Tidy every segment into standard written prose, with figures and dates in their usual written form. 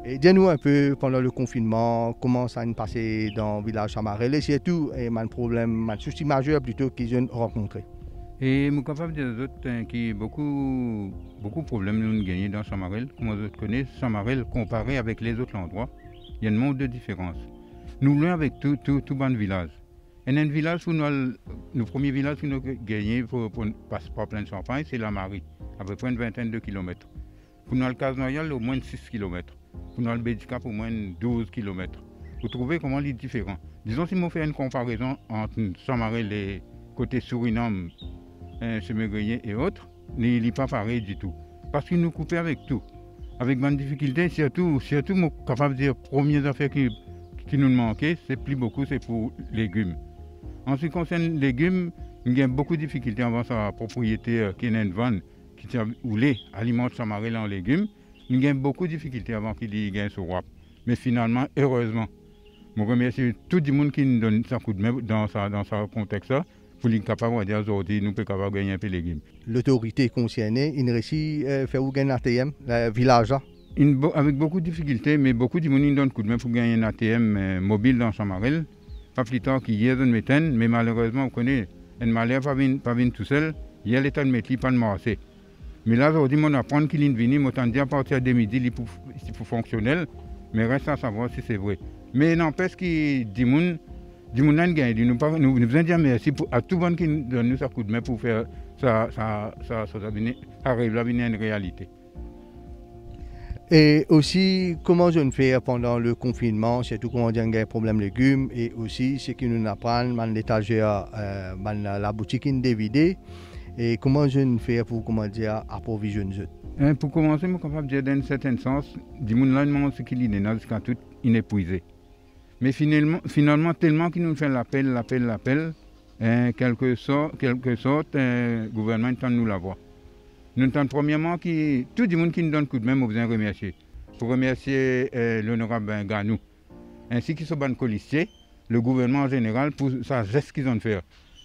Et dis-nous un peu, pendant le confinement, comment ça a passé dans le village Samarel et surtout, un problème, un souci majeur plutôt qu'ils ont rencontré. Et je suis capable de dire qu'il y a beaucoup de problèmes nous gagnés dans Samarel. Comme vous connaissez, Samarel, comparé avec les autres endroits, il y a un monde de différence. Nous loin avec tout bon village. Et un village où le premier village que nous avons gagné pour passer par plein de champagne, c'est la Marie, à peu près une vingtaine de kilomètres. Pour nous, le Casse-Noyal, au moins 6 kilomètres. Pour nous, le Bédicap, au moins 12 kilomètres. Vous trouvez comment il est différent. Disons, si on fait une comparaison entre Samarel et côté Suriname, Semegrenier et autres, il n'est pas pareil du tout. Parce qu'il nous coupait avec tout. Avec bonne difficulté, surtout, je suis capable de dire, les premières affaires qui nous manquaient, c'est plus beaucoup, c'est pour les légumes. En ce qui concerne les légumes, il y a beaucoup de difficultés avant sa propriété qui est une vanne, ou les aliments Samarel en légumes. Il y a beaucoup de difficultés avant qu'il y ait ce roi. Mais finalement, heureusement, je remercie tout le monde qui nous donne un coup de main dans ce contexte-là. Pour être capable de dire aujourd'hui, nous sommes capables de gagner un peu de légumes. L'autorité concernée, il réussit à faire gagner un ATM, le village là. Avec beaucoup de difficultés, mais beaucoup de monde nous donne un coup de main pour gagner un ATM mobile dans Samarel. Pas plus tard qu'hier, mais malheureusement, vous connaissez, un malheur pas venu tout seul. Hier, l'État ne met pas de marché. Mais là, aujourd'hui, on apprend qu'il est venu, on dit à partir de midi, il est fonctionnel, mais reste à savoir si c'est vrai. Mais n'empêche qu'il dit nous voulons dire merci à tout le monde qui nous donne un coup de main pour faire ça arrive à venir une réalité. Et aussi, comment je fais pendant le confinement, surtout quand on a un problème de légumes, et aussi ce qui nous apprend, l'étagère, la boutique est dévidée, et comment je fais pour approvisionner. Pour commencer, je suis capable de dire dans un certain sens, du monde là, ce qu'il y a jusqu'à tout inépuisé. Mais finalement, tellement qu'il nous fait l'appel, quelque sorte, le gouvernement entend nous l'avoir. Nous entendons premièrement que tout le monde qui nous donne un coup de main, nous besoin remercier. Pour remercier l'honorable Ganou, ainsi que ce ban colistier, le gouvernement en général, pour sa geste qu'ils ont fait.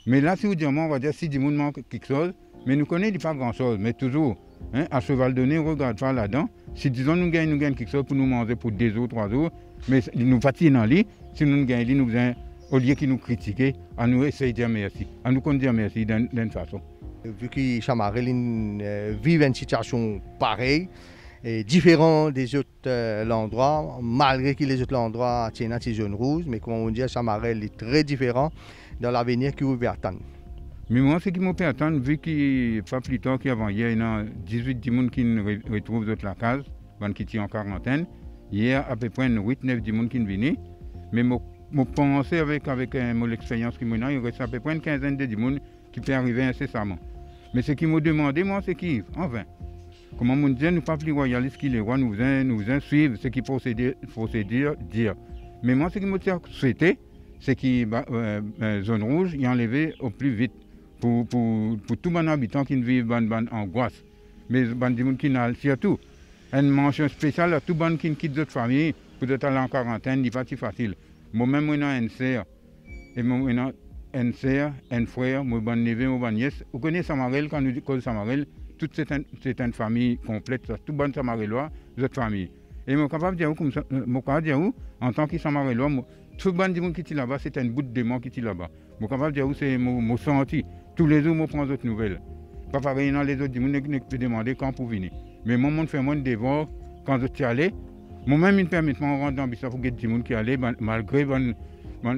Mais là, si vous dites, on va dire si du monde manque quelque chose, mais nous connaissons pas grand-chose, mais toujours, à cheval donné, on ne regarde pas là-dedans. Si disons nous gagnons quelque chose pour nous manger pour 2 jours, 3 jours, mais nous fatiguons dans lit, si nous gagnons, nous besoin, au lieu de nous critiquer, à nous essayer de dire merci, à nous dire merci d'une façon. Vu que Samarel vit une situation pareille, et différente des autres endroits, malgré que les autres endroits tiennent ces zones rouges, mais comme on dit, Samarel est très différent dans l'avenir qui vous attend. Mais moi, ce qui m'a fait attendre, vu qu'il pas plus tard qu'avant hier, il y a 18 personnes qui retrouvent la case, qui sont en quarantaine. Hier, à peu près 8-9 personnes qui sont venues. Mais je pensais avec mon expérience qu'il il reste à peu près une quinzaine de personnes qui peuvent arriver incessamment. Mais ce qu'ils m'ont demandé, moi, c'est qui, enfin, comment on dit, nous ne sommes pas plus royalistes que les rois, nous devons suivre ce qu'il faut se dire. Mais moi, ce qui m'a souhaité, c'est que zone rouge est enlevée au plus vite pour tous les habitants qui vivent en angoisse. Mais les gens qui n'ont surtout une mention spéciale à tous les gens qui quittent d'autres familles pour aller en quarantaine, n'est pas si facile. Moi-même, j'ai une sœur, et une sœur, un frère, mon neveu, mon nièce. Vous connaissez Samarel, quand nous disons Samarel, toute c'est une famille complète, tout bon Samarelois, d'autres familles. Et je suis capable de dire, en tant que Samarelois, tout le monde qui est là-bas, c'est un bout de démon qui est là-bas. Je suis capable de dire, c'est mon senti. Tous les jours, je prends d'autres nouvelles. Pas pareil dans les autres, je peux demander quand pour venir. Mais moi, je fais moins de devoirs quand je suis allé. Moi-même, il me permet de rentrer dans le bus pour que des gens qui allaient, malgré mon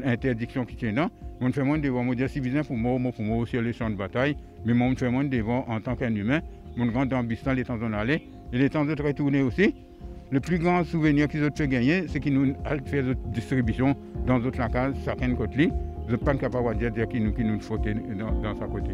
interdiction qui est là. Je fais moins de devoirs. Je dis, si besoin pour moi aussi aller sur les champs de bataille. Mais moi, je fais moins de devoirs en tant qu'un humain. Je rentre dans le bus les temps d'en aller. Et les temps de retourner aussi. Le plus grand souvenir qu'ils ont fait gagner, c'est qu'ils nous ont fait des distributions dans d'autres locales, chacun côté. Je ne suis pas capable de dire qu'ils nous foutent dans sa côté.